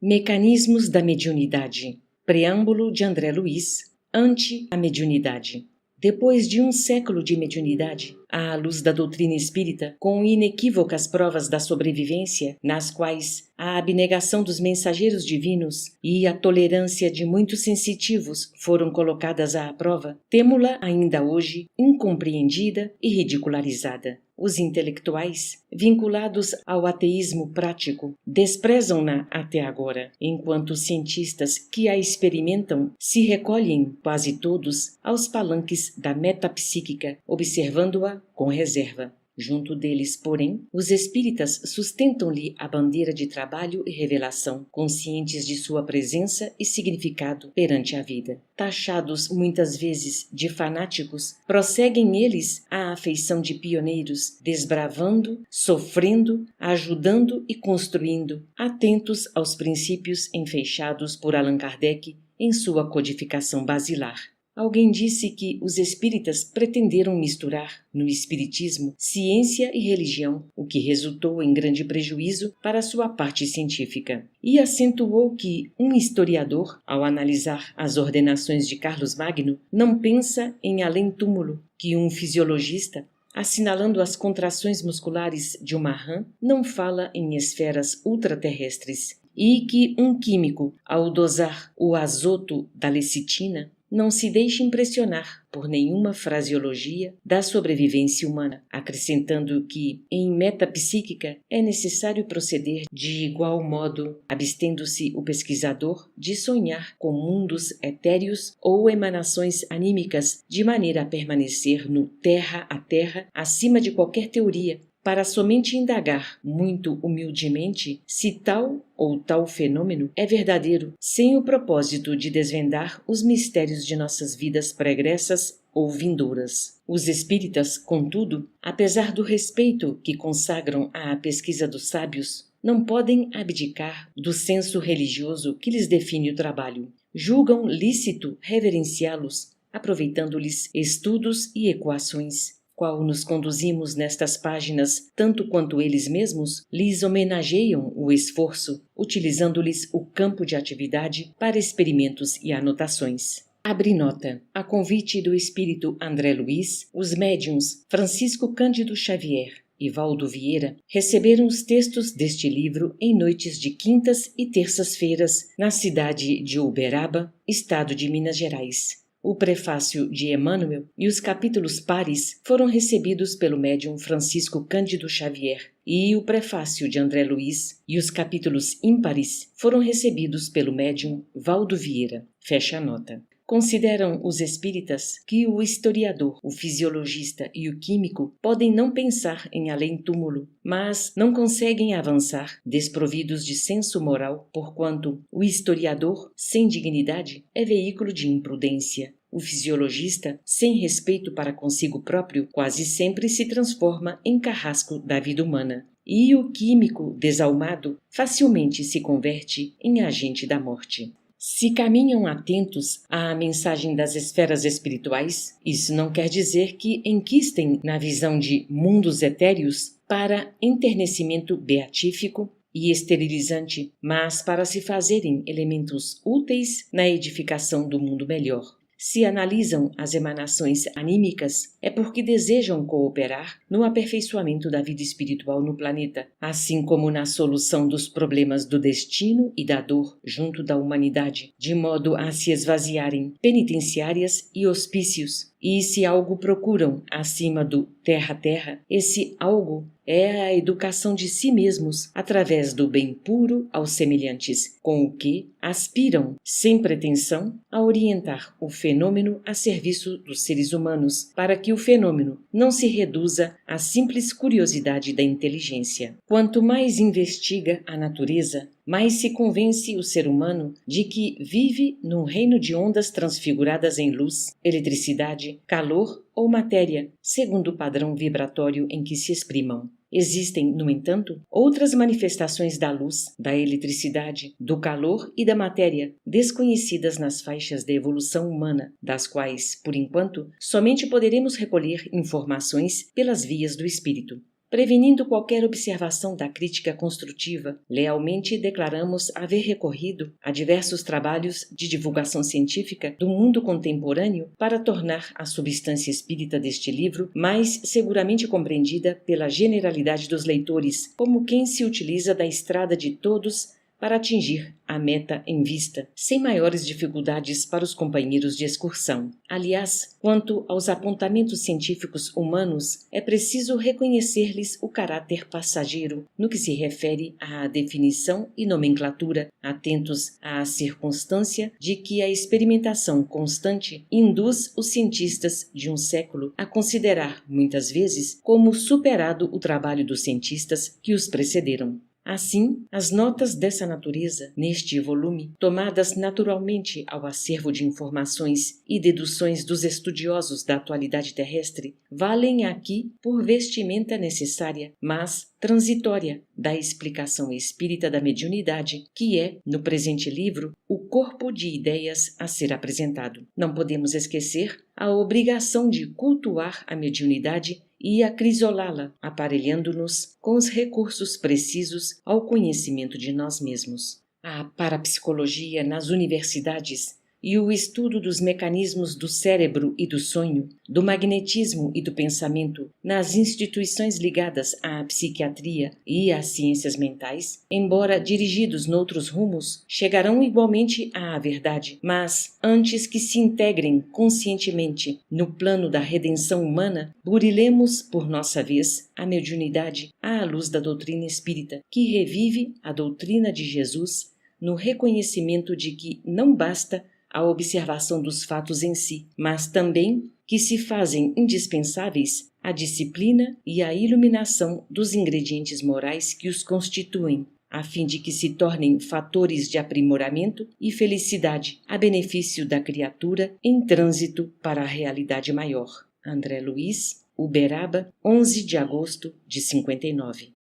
Mecanismos da mediunidade. Preâmbulo de André Luiz, ante a mediunidade. Depois de um século de mediunidade, à luz da doutrina espírita, com inequívocas provas da sobrevivência, nas quais a abnegação dos mensageiros divinos e a tolerância de muitos sensitivos foram colocadas à prova, temo-la ainda hoje incompreendida e ridicularizada. Os intelectuais, vinculados ao ateísmo prático, desprezam-na até agora, enquanto os cientistas que a experimentam se recolhem, quase todos, aos palanques da metapsíquica, observando-a com reserva. Junto deles, porém, os espíritas sustentam-lhe a bandeira de trabalho e revelação, conscientes de sua presença e significado perante a vida. Taxados muitas vezes de fanáticos, prosseguem eles a afeição de pioneiros, desbravando, sofrendo, ajudando e construindo, atentos aos princípios enfeixados por Allan Kardec em sua codificação basilar. Alguém disse que os espíritas pretenderam misturar, no espiritismo, ciência e religião, o que resultou em grande prejuízo para sua parte científica. E acentuou que um historiador, ao analisar as ordenações de Carlos Magno, não pensa em além-túmulo, que um fisiologista, assinalando as contrações musculares de uma rã, não fala em esferas ultraterrestres, e que um químico, ao dosar o azoto da lecitina, não se deixe impressionar por nenhuma fraseologia da sobrevivência humana, acrescentando que, em metapsíquica, é necessário proceder de igual modo, abstendo-se o pesquisador de sonhar com mundos etéreos ou emanações anímicas, de maneira a permanecer no terra a terra, acima de qualquer teoria, para somente indagar, muito humildemente, se tal ou tal fenômeno é verdadeiro, sem o propósito de desvendar os mistérios de nossas vidas pregressas ou vindouras. Os espíritas, contudo, apesar do respeito que consagram à pesquisa dos sábios, não podem abdicar do senso religioso que lhes define o trabalho. Julgam lícito reverenciá-los, aproveitando-lhes estudos e equações, qual nos conduzimos nestas páginas, tanto quanto eles mesmos, lhes homenageiam o esforço, utilizando-lhes o campo de atividade para experimentos e anotações. Abre nota. A convite do espírito André Luiz, os médiuns Francisco Cândido Xavier e Valdo Vieira receberam os textos deste livro em noites de quintas e terças-feiras na cidade de Uberaba, estado de Minas Gerais. O prefácio de Emmanuel e os capítulos pares foram recebidos pelo médium Francisco Cândido Xavier, e o prefácio de André Luiz e os capítulos ímpares foram recebidos pelo médium Valdo Vieira. Fecha a nota. Consideram os espíritas que o historiador, o fisiologista e o químico podem não pensar em além-túmulo, mas não conseguem avançar, desprovidos de senso moral, porquanto o historiador, sem dignidade, é veículo de imprudência. O fisiologista, sem respeito para consigo próprio, quase sempre se transforma em carrasco da vida humana. E o químico, desalmado, facilmente se converte em agente da morte. Se caminham atentos à mensagem das esferas espirituais, isso não quer dizer que enquistem na visão de mundos etéreos para enternecimento beatífico e esterilizante, mas para se fazerem elementos úteis na edificação do mundo melhor. Se analisam as emanações anímicas, é porque desejam cooperar no aperfeiçoamento da vida espiritual no planeta, assim como na solução dos problemas do destino e da dor junto da humanidade, de modo a se esvaziarem penitenciárias e hospícios. E se algo procuram acima do terra-terra, esse algo é a educação de si mesmos através do bem puro aos semelhantes, com o que aspiram, sem pretensão, a orientar o fenômeno a serviço dos seres humanos, para que o fenômeno não se reduza à simples curiosidade da inteligência. Quanto mais investiga a natureza, mais se convence o ser humano de que vive num reino de ondas transfiguradas em luz, eletricidade, calor ou matéria, segundo o padrão vibratório em que se exprimam. Existem, no entanto, outras manifestações da luz, da eletricidade, do calor e da matéria, desconhecidas nas faixas da evolução humana, das quais, por enquanto, somente poderemos recolher informações pelas vias do espírito. Prevenindo qualquer observação da crítica construtiva, lealmente declaramos haver recorrido a diversos trabalhos de divulgação científica do mundo contemporâneo para tornar a substância espírita deste livro mais seguramente compreendida pela generalidade dos leitores, como quem se utiliza da estrada de todos para atingir a meta em vista, sem maiores dificuldades para os companheiros de excursão. Aliás, quanto aos apontamentos científicos humanos, é preciso reconhecer-lhes o caráter passageiro no que se refere à definição e nomenclatura, atentos à circunstância de que a experimentação constante induz os cientistas de um século a considerar, muitas vezes, como superado o trabalho dos cientistas que os precederam. Assim, as notas dessa natureza, neste volume, tomadas naturalmente ao acervo de informações e deduções dos estudiosos da atualidade terrestre, valem aqui por vestimenta necessária, mas transitória, da explicação espírita da mediunidade, que é, no presente livro, o corpo de ideias a ser apresentado. Não podemos esquecer a obrigação de cultuar a mediunidade e acrisolá-la, aparelhando-nos com os recursos precisos ao conhecimento de nós mesmos. A parapsicologia nas universidades e o estudo dos mecanismos do cérebro e do sonho, do magnetismo e do pensamento nas instituições ligadas à psiquiatria e às ciências mentais, embora dirigidos noutros rumos, chegarão igualmente à verdade, mas antes que se integrem conscientemente no plano da redenção humana, burilemos, por nossa vez, a mediunidade à luz da doutrina espírita, que revive a doutrina de Jesus no reconhecimento de que não basta a observação dos fatos em si, mas também que se fazem indispensáveis a disciplina e a iluminação dos ingredientes morais que os constituem, a fim de que se tornem fatores de aprimoramento e felicidade a benefício da criatura em trânsito para a realidade maior. André Luiz, Uberaba, 11 de agosto de 59.